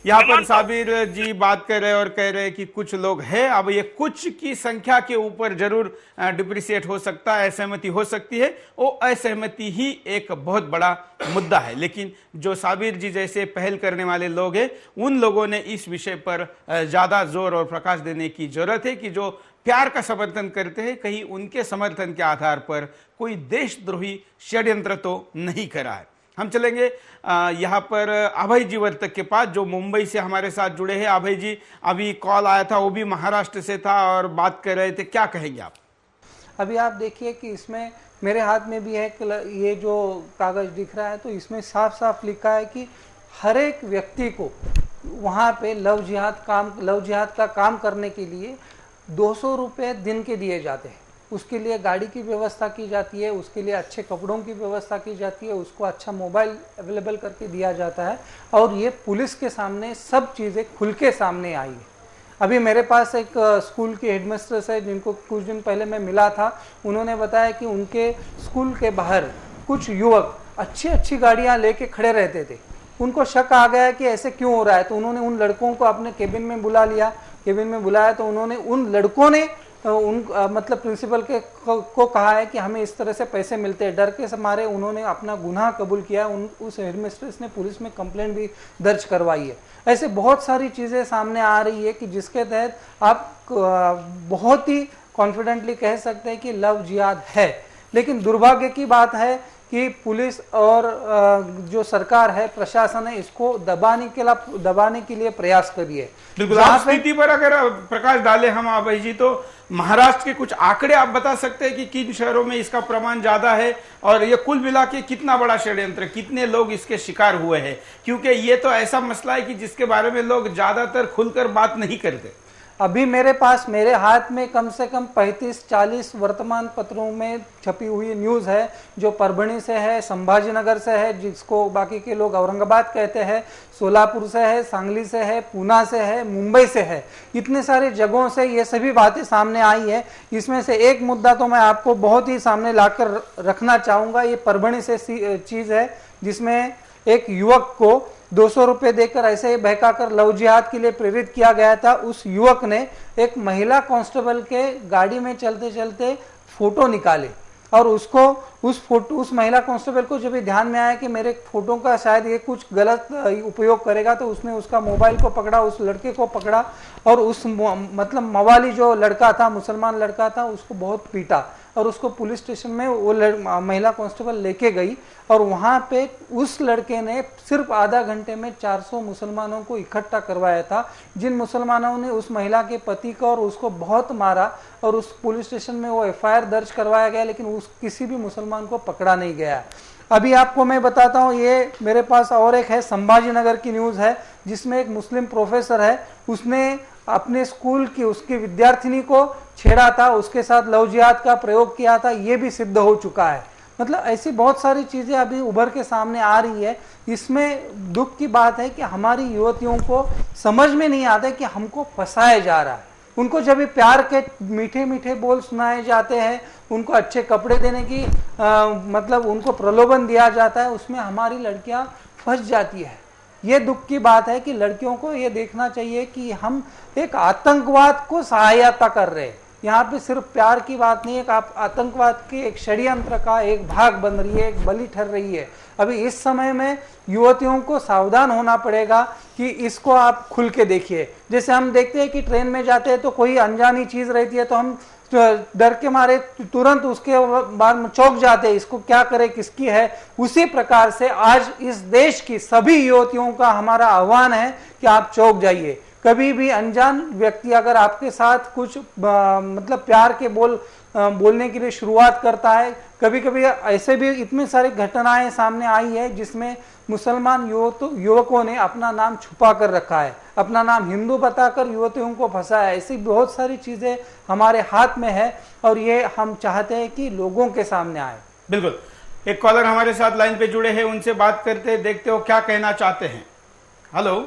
यहाँ पर साबिर जी बात कर रहे हैं और कह रहे हैं कि कुछ लोग हैं। अब ये कुछ की संख्या के ऊपर जरूर डिप्रिशिएट हो सकता है, असहमति हो सकती है। वो असहमति ही एक बहुत बड़ा मुद्दा है, लेकिन जो साबिर जी जैसे पहल करने वाले लोग हैं, उन लोगों ने इस विषय पर ज्यादा जोर और प्रकाश देने की जरूरत है कि जो प्यार का समर्थन करते हैं, कहीं उनके समर्थन के आधार पर कोई देशद्रोही षड्यंत्र तो नहीं करा है। हम चलेंगे यहाँ पर अभय जी वर्तक के पास, जो मुंबई से हमारे साथ जुड़े हैं। अभय जी, अभी कॉल आया था, वो भी महाराष्ट्र से था और बात कर रहे थे, क्या कहेंगे आप? अभी आप देखिए कि इसमें मेरे हाथ में भी है ये जो कागज दिख रहा है, तो इसमें साफ साफ लिखा है कि हर एक व्यक्ति को वहाँ पे लव जिहाद का काम करने के लिए 200 रुपये दिन के दिए जाते हैं। उसके लिए गाड़ी की व्यवस्था की जाती है, उसके लिए अच्छे कपड़ों की व्यवस्था की जाती है, उसको अच्छा मोबाइल अवेलेबल करके दिया जाता है। और ये पुलिस के सामने सब चीज़ें खुल के सामने आई है। अभी मेरे पास एक स्कूल के हेडमिस्ट्रेस है, जिनको कुछ दिन पहले मैं मिला था। उन्होंने बताया कि उनके स्कूल के बाहर कुछ युवक अच्छी गाड़ियाँ लेके खड़े रहते थे। उनको शक आ गया कि ऐसे क्यों हो रहा है, तो उन्होंने उन लड़कों को अपने केबिन में बुला लिया। केबिन में बुलाया तो उन्होंने उन लड़कों ने मतलब प्रिंसिपल को कहा है कि हमें इस तरह से पैसे मिलते हैं। डर के मारे उन्होंने अपना गुनाह कबूल किया। उस हेडमिस्ट्रेस ने पुलिस में कंप्लेंट भी दर्ज करवाई है। ऐसे बहुत सारी चीज़ें सामने आ रही है कि जिसके तहत आप बहुत ही कॉन्फिडेंटली कह सकते हैं कि लव जिहाद है। लेकिन दुर्भाग्य की बात है कि पुलिस और जो सरकार है, प्रशासन है, इसको दबाने के लिए प्रयास करिए। बिल्कुल, आप स्थिति पर अगर प्रकाश डाले हम अभय जी, तो महाराष्ट्र के कुछ आंकड़े आप बता सकते हैं कि किन शहरों में इसका प्रमाण ज्यादा है और ये कुल मिला के कितना बड़ा षड्यंत्र, कितने लोग इसके शिकार हुए हैं? क्योंकि ये तो ऐसा मसला है कि जिसके बारे में लोग ज्यादातर खुलकर बात नहीं करते। अभी मेरे हाथ में कम से कम 35-40 वर्तमान पत्रों में छपी हुई न्यूज़ है, जो परभणी से है, संभाजीनगर से है, जिसको बाकी के लोग औरंगाबाद कहते हैं, सोलापुर से है, सांगली से है, पूना से है, मुंबई से है। इतने सारे जगहों से ये सभी बातें सामने आई है। इसमें से एक मुद्दा तो मैं आपको बहुत ही सामने लाकर रखना चाहूँगा। ये परभणी से चीज़ है, जिसमें एक युवक को 200 रुपये देकर ऐसे ही बहकाकर लव जिहाद के लिए प्रेरित किया गया था। उस युवक ने एक महिला कांस्टेबल के गाड़ी में चलते चलते फोटो निकाले और उस महिला कांस्टेबल को जब ध्यान में आया कि मेरे फोटो का शायद ये कुछ गलत उपयोग करेगा, तो उसने उसका मोबाइल को पकड़ा, उस लड़के को पकड़ा और उस मतलब मवाली जो लड़का था, मुसलमान लड़का था, उसको बहुत पीटा और उसको पुलिस स्टेशन में वो महिला कांस्टेबल लेके गई। और वहाँ पे उस लड़के ने सिर्फ आधा घंटे में 400 मुसलमानों को इकट्ठा करवाया था, जिन मुसलमानों ने उस महिला के पति को और उसको बहुत मारा। और उस पुलिस स्टेशन में वो FIR दर्ज करवाया गया, लेकिन किसी भी मुसलमान को पकड़ा नहीं गया। अभी आपको मैं बताता हूँ, ये मेरे पास और एक है, संभाजीनगर की न्यूज़ है, जिसमें एक मुस्लिम प्रोफेसर है, उसने अपने स्कूल की उसकी विद्यार्थिनी को छेड़ा था, उसके साथ लव जिहाद का प्रयोग किया था, ये भी सिद्ध हो चुका है। मतलब ऐसी बहुत सारी चीज़ें अभी उभर के सामने आ रही है। इसमें दुख की बात है कि हमारी युवतियों को समझ में नहीं आता कि हमको फंसाया जा रहा है। उनको जब भी प्यार के मीठे मीठे बोल सुनाए जाते हैं, उनको अच्छे कपड़े देने की मतलब उनको प्रलोभन दिया जाता है, उसमें हमारी लड़कियां फंस जाती है। ये दुख की बात है कि लड़कियों को ये देखना चाहिए कि हम एक आतंकवाद को सहायता कर रहे हैं। यहाँ पे सिर्फ प्यार की बात नहीं है, आप आतंकवाद के एक षड्यंत्र का एक भाग बन रही है, एक बलि ठहर रही है। अभी इस समय में युवतियों को सावधान होना पड़ेगा कि इसको आप खुल के देखिए। जैसे हम देखते हैं कि ट्रेन में जाते हैं तो कोई अनजानी चीज रहती है तो हम डर के मारे तुरंत उसके बाद में चौंक जाते हैं, इसको क्या करें, किसकी है। उसी प्रकार से आज इस देश की सभी युवतियों का हमारा आह्वान है कि आप चौंक जाइए। कभी भी अनजान व्यक्ति अगर आपके साथ कुछ मतलब प्यार के बोलने के लिए शुरुआत करता है, कभी कभी ऐसे भी इतनी सारी घटनाएं सामने आई है जिसमें मुसलमान युवकों ने अपना नाम छुपा कर रखा है, अपना नाम हिंदू बताकर युवतियों को फंसाया है। ऐसी बहुत सारी चीजें हमारे हाथ में है और ये हम चाहते हैं कि लोगों के सामने आए। बिल्कुल, एक कॉलर हमारे साथ लाइन पे जुड़े हैं, उनसे बात करते हैं, देखते हो क्या कहना चाहते हैं। हेलो।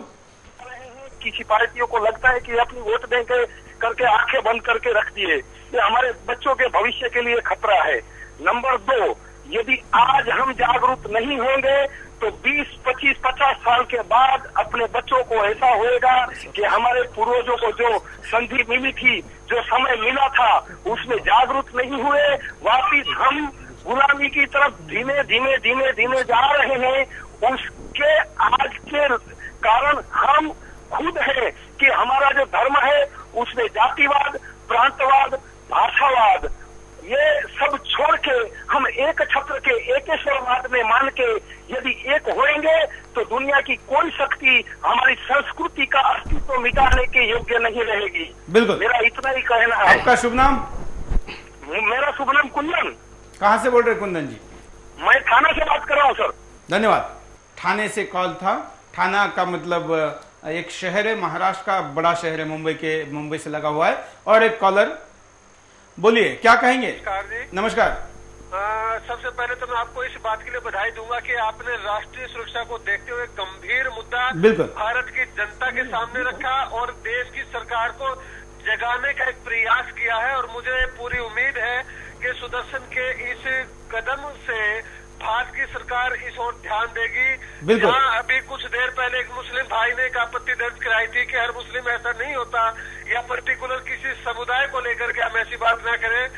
किसी पार्टियों को लगता है कि अपनी वोट बैंक करके आंखें बंद करके रख दिए, ये हमारे बच्चों के भविष्य के लिए खतरा है। नंबर 2, यदि आज हम जागरूक नहीं होंगे तो 20, 25, 50 साल के बाद अपने बच्चों को ऐसा होएगा कि हमारे पूर्वजों को जो संधि मिली थी, जो समय मिला था, उसमें जागरूक नहीं हुए, वापिस हम गुलामी की तरफ धीमे धीमे धीमे धीमे जा रहे हैं। उसके आज के कारण हम खुद है कि हमारा जो धर्म है उसमें जातिवाद, प्रांतवाद, भाषावाद, ये सब छोड़ के हम एक छत्र के एकेश्वरवाद में मान के यदि एक होंगे तो दुनिया की कोई शक्ति हमारी संस्कृति का अस्तित्व मिटाने के योग्य नहीं रहेगी। बिल्कुल, मेरा इतना ही कहना है। आपका शुभ नाम? मेरा शुभ नाम कुंदन। कहाँ से बोल रहे कुंदन जी? मैं थाना से बात कर रहा हूँ सर। धन्यवाद। थाने से कॉल था। थाना का मतलब एक शहर है, महाराष्ट्र का बड़ा शहर है, मुंबई से लगा हुआ है। और एक कॉलर, बोलिए क्या कहेंगे? नमस्कार जी। नमस्कार। सबसे पहले तो मैं आपको इस बात के लिए बधाई दूंगा कि आपने राष्ट्रीय सुरक्षा को देखते हुए गंभीर मुद्दा बिल्कुल भारत की जनता के सामने रखा और देश की सरकार को जगाने का एक प्रयास किया है। और मुझे पूरी उम्मीद है कि सुदर्शन के इस कदम से भारत की सरकार इस ओर ध्यान देगी। जहाँ अभी कुछ देर पहले एक मुस्लिम भाई ने एक आपत्ति दर्ज कराई थी कि हर मुस्लिम ऐसा नहीं होता, या पर्टिकुलर किसी समुदाय को लेकर के हम ऐसी बात न करें।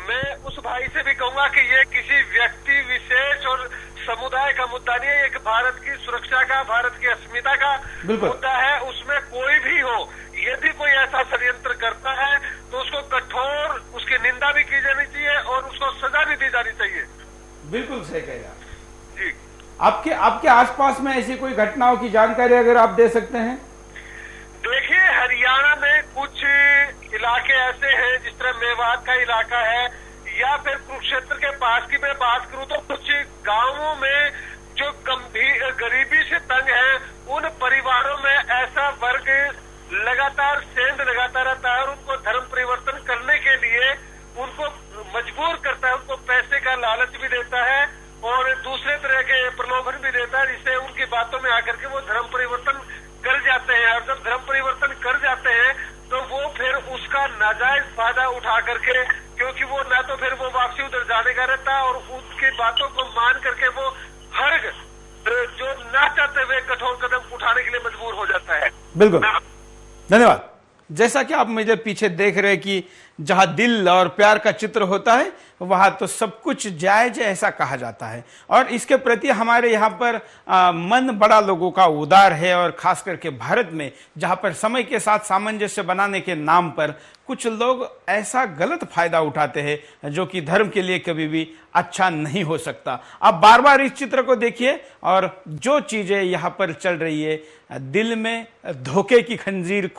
मैं उस भाई से भी कहूंगा कि ये किसी व्यक्ति विशेष और समुदाय का मुद्दा नहीं है, एक भारत की सुरक्षा का, भारत की अस्मिता का मुद्दा है। उसमें कोई भी हो, यदि कोई ऐसा षड्यंत्र करता है तो उसको कठोर उसकी निंदा भी की जानी चाहिए और उसको सजा भी दी जानी चाहिए। बिल्कुल सही कहेगा जी। आपके आसपास में ऐसी कोई घटनाओं की जानकारी अगर आप दे सकते हैं? देखिए, हरियाणा में कुछ इलाके ऐसे हैं, जिस तरह मेवात का इलाका है या फिर कुरुक्षेत्र के पास की मैं बात करूं तो कुछ गांवों में जो गंभीर गरीबी से तंग है, उन परिवारों में ऐसा वर्ग लगातार सेंध लगाता रहता है और उनको धर्म परिवर्तन करने के लिए उनको मजबूर करता है, उनको पैसे का लालच भी देता है और दूसरे तरह के प्रलोभन भी देता है, जिससे उनकी बातों में आकर के वो धर्म परिवर्तन कर जाते हैं। और जब धर्म परिवर्तन कर जाते हैं तो वो फिर उसका नाजायज फायदा उठा करके, क्योंकि वो ना तो फिर वो वापसी उधर जाने का रहता है और उसकी बातों को मान करके वो हर जो ना चाहते हुए कठोर कदम उठाने के लिए मजबूर हो जाता है। बिल्कुल, धन्यवाद। जैसा कि आप मुझे पीछे देख रहे हैं कि जहां दिल और प्यार का चित्र होता है वहां तो सब कुछ जायज ऐसा कहा जाता है। और इसके प्रति हमारे यहाँ पर मन बड़ा लोगों का उदार है। और खास करके भारत में जहां पर समय के साथ सामंजस्य बनाने के नाम पर कुछ लोग ऐसा गलत फायदा उठाते हैं जो कि धर्म के लिए कभी भी अच्छा नहीं हो सकता। आप बार बार इस चित्र को देखिए और जो चीजें यहाँ पर चल रही है, दिल में धोखे की खंजीर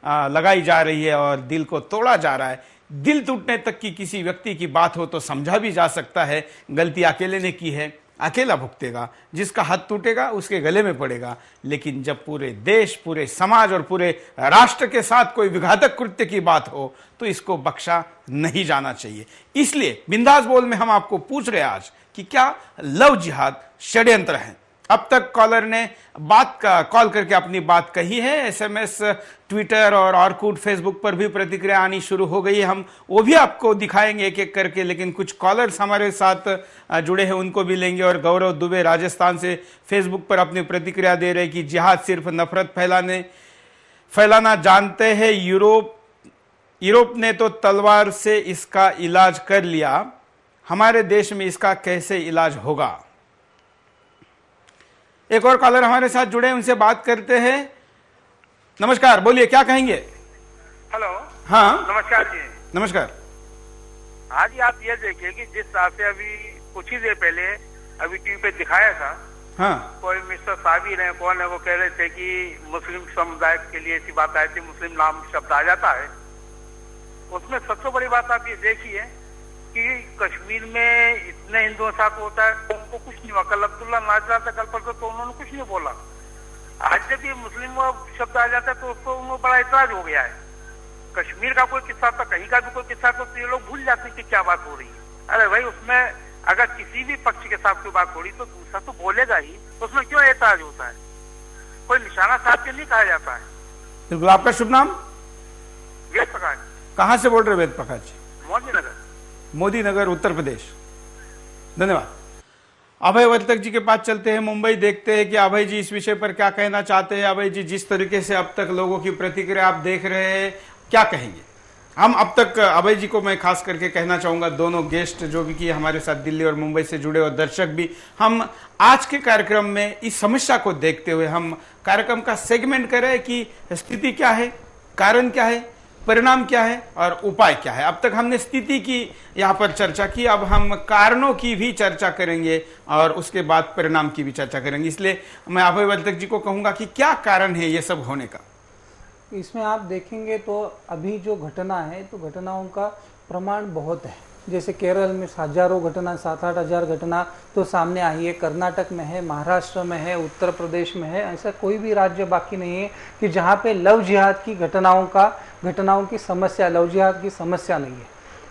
लगाई जा रही है और दिल को तोड़ा जा रहा है। दिल टूटने तक की किसी व्यक्ति की बात हो तो समझा भी जा सकता है, गलती अकेले ने की है, अकेला भुगतेगा, जिसका हाथ टूटेगा उसके गले में पड़ेगा। लेकिन जब पूरे देश, पूरे समाज और पूरे राष्ट्र के साथ कोई विघातक कृत्य की बात हो तो इसको बख्शा नहीं जाना चाहिए। इसलिए बिंदास बोल में हम आपको पूछ रहे आज कि क्या लव जिहाद षड्यंत्र है? अब तक कॉलर ने कॉल करके अपनी बात कही है। एसएमएस, ट्विटर और ऑर्कुट, फेसबुक पर भी प्रतिक्रिया आनी शुरू हो गई है। हम वो भी आपको दिखाएंगे एक एक करके, लेकिन कुछ कॉलर्स हमारे साथ जुड़े हैं उनको भी लेंगे। और गौरव दुबे राजस्थान से फेसबुक पर अपनी प्रतिक्रिया दे रहे कि जिहाद सिर्फ नफरत फैलाना जानते हैं। यूरोप ने तो तलवार से इसका इलाज कर लिया, हमारे देश में इसका कैसे इलाज होगा? एक और कॉलर हमारे साथ जुड़े, उनसे बात करते हैं। नमस्कार, बोलिए क्या कहेंगे? हेलो। हाँ नमस्कार जी। नमस्कार। हाँ जी, आप ये देखिए कि जिस हिसाब से अभी कुछ ही देर पहले अभी टीवी पे दिखाया था, हाँ, कोई मिस्टर साबिर है, कौन है, वो कह रहे थे कि मुस्लिम समुदाय के लिए ऐसी बात आई थी, मुस्लिम नाम शब्द आ जाता है। उसमें सबसे बड़ी बात आप ये देखिए कि कश्मीर में इतने हिंदुओं के साथ होता है तो उनको कुछ नहीं हुआ। कल अब्दुल्ला नाच रहा था कल परसों तो उन्होंने कुछ नहीं बोला। आज जब ये मुस्लिम शब्द आ जाता है तो उसको उनको बड़ा इतराज हो गया है। कश्मीर का कोई किस्सा था, कहीं का भी कोई किस्सा तो ये लोग भूल जाते हैं कि क्या बात हो रही है। अरे भाई, उसमें अगर किसी भी पक्ष के साथ कोई बात हो रही तो दूसरा तो बोलेगा ही, तो उसमें क्यों एतराज होता है? कोई निशाना साध के नहीं कहा जाता है। बिल्कुल। आपका शुभ नाम? वेद प्रकाश। कहाँ से बोल रहे वेद प्रकाश जी? मोदी नगर। मोदी नगर, उत्तर प्रदेश। धन्यवाद। अभय वर्तक जी के पास चलते हैं, मुंबई देखते हैं कि अभय जी इस विषय पर क्या कहना चाहते हैं। अभय जी, जिस तरीके से अब तक लोगों की प्रतिक्रिया आप देख रहे हैं, क्या कहेंगे? हम अब तक अभय जी को मैं खास करके कहना चाहूंगा, दोनों गेस्ट जो भी किए हमारे साथ दिल्ली और मुंबई से जुड़े और दर्शक भी, हम आज के कार्यक्रम में इस समस्या को देखते हुए हम कार्यक्रम का सेगमेंट करें कि स्थिति क्या है, कारण क्या है, परिणाम क्या है और उपाय क्या है। अब तक हमने स्थिति की यहाँ पर चर्चा की, अब हम कारणों की भी चर्चा करेंगे और उसके बाद परिणाम की भी चर्चा करेंगे। इसलिए मैं अभय वर्तक जी को कहूंगा कि क्या कारण है ये सब होने का। इसमें आप देखेंगे तो अभी जो घटना है, तो घटनाओं का प्रमाण बहुत है। जैसे केरल में हजारों घटना, 7-8 हजार घटना तो सामने आई है, कर्नाटक में है, महाराष्ट्र में है, उत्तर प्रदेश में है। ऐसा कोई भी राज्य बाकी नहीं है कि जहाँ पे लव जिहाद की घटनाओं की समस्या, लव जिहाद की समस्या नहीं है।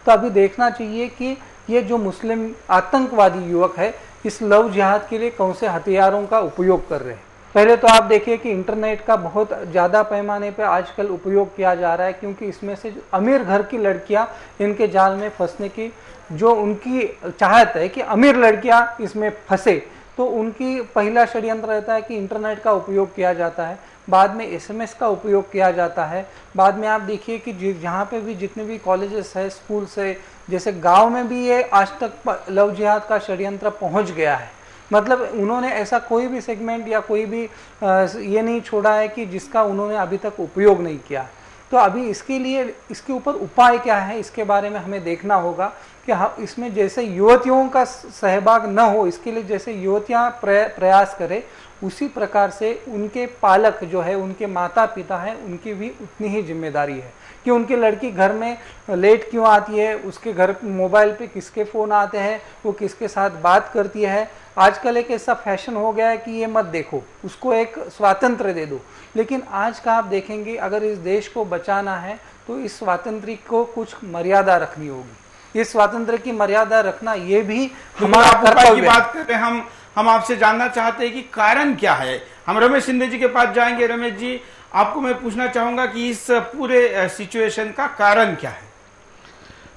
तो अभी देखना चाहिए कि ये जो मुस्लिम आतंकवादी युवक है, इस लव जिहाद के लिए कौन से हथियारों का उपयोग कर रहे हैं। पहले तो आप देखिए कि इंटरनेट का बहुत ज़्यादा पैमाने पे आजकल उपयोग किया जा रहा है, क्योंकि इसमें से अमीर घर की लड़कियां इनके जाल में फंसने की जो उनकी चाहत है कि अमीर लड़कियां इसमें फंसे, तो उनकी पहला षड्यंत्र रहता है कि इंटरनेट का उपयोग किया जाता है, बाद में SMS का उपयोग किया जाता है। बाद में आप देखिए कि जहाँ पे भी जितने भी कॉलेजेस है, स्कूल से, जैसे गाँव में भी ये आज तक लव जिहाद का षड्यंत्र पहुँच गया है। मतलब उन्होंने ऐसा कोई भी सेगमेंट या कोई भी ये नहीं छोड़ा है कि जिसका उन्होंने अभी तक उपयोग नहीं किया। तो अभी इसके लिए, इसके ऊपर उपाय क्या है, इसके बारे में हमें देखना होगा कि इसमें जैसे युवतियों का सहभाग न हो, इसके लिए जैसे युवतियां प्रयास करें, उसी प्रकार से उनके पालक जो है, उनके माता पिता हैं, उनकी भी उतनी ही जिम्मेदारी है कि उनकी लड़की घर में लेट क्यों आती है, उसके घर मोबाइल पे किसके फ़ोन आते हैं, वो किसके साथ बात करती है। आजकल एक ऐसा फैशन हो गया है कि ये मत देखो, उसको एक स्वातंत्र्य दे दो। लेकिन आज का आप देखेंगे, अगर इस देश को बचाना है तो इस स्वातंत्र्य को कुछ मर्यादा रखनी होगी। इस स्वातंत्र्य की मर्यादा रखना ये भी हमारा कर्तव्य है। बात करते हैं हम आपसे जानना चाहते हैं कि कारण क्या है। हम रमेश शिंदे जी के पास जाएंगे। रमेश जी, आपको मैं पूछना चाहूंगा कि इस पूरे सिचुएशन का कारण क्या है?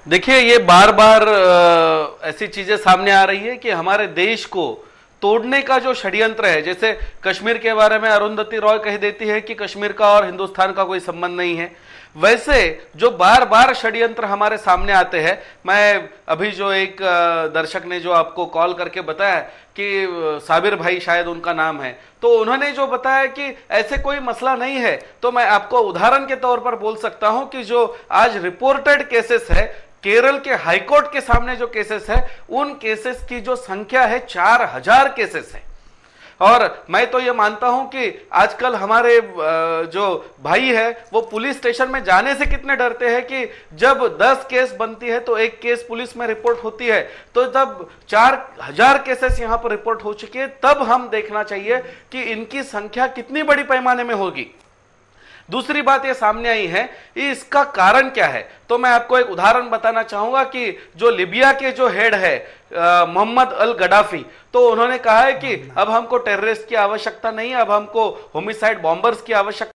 देखिए, ये बार बार ऐसी चीजें सामने आ रही है कि हमारे देश को तोड़ने का जो षड्यंत्र है, जैसे कश्मीर के बारे में अरुंधति रॉय कह देती है कि कश्मीर का और हिंदुस्तान का कोई संबंध नहीं है, वैसे जो बार बार षड्यंत्र हमारे सामने आते हैं। मैं अभी जो एक दर्शक ने जो आपको कॉल करके बताया कि साबिर भाई शायद उनका नाम है, तो उन्होंने जो बताया कि ऐसे कोई मसला नहीं है, तो मैं आपको उदाहरण के तौर पर बोल सकता हूं कि जो आज रिपोर्टेड केसेस है, केरल के हाईकोर्ट के सामने जो केसेस है, उन केसेस की जो संख्या है 4000 केसेस है। और मैं तो ये मानता हूं कि आजकल हमारे जो भाई है वो पुलिस स्टेशन में जाने से कितने डरते हैं कि जब 10 केस बनती है तो एक केस पुलिस में रिपोर्ट होती है, तो जब 4000 केसेस यहां पर रिपोर्ट हो चुकी है, तब हम देखना चाहिए कि इनकी संख्या कितनी बड़ी पैमाने में होगी। दूसरी बात ये सामने आई है, इसका कारण क्या है, तो मैं आपको एक उदाहरण बताना चाहूंगा कि जो लिबिया के जो हेड है मोहम्मद अल गडाफी, तो उन्होंने कहा है कि अब हमको टेररिस्ट की आवश्यकता नहीं है, अब हमको होमिसाइड बॉम्बर्स की आवश्यकता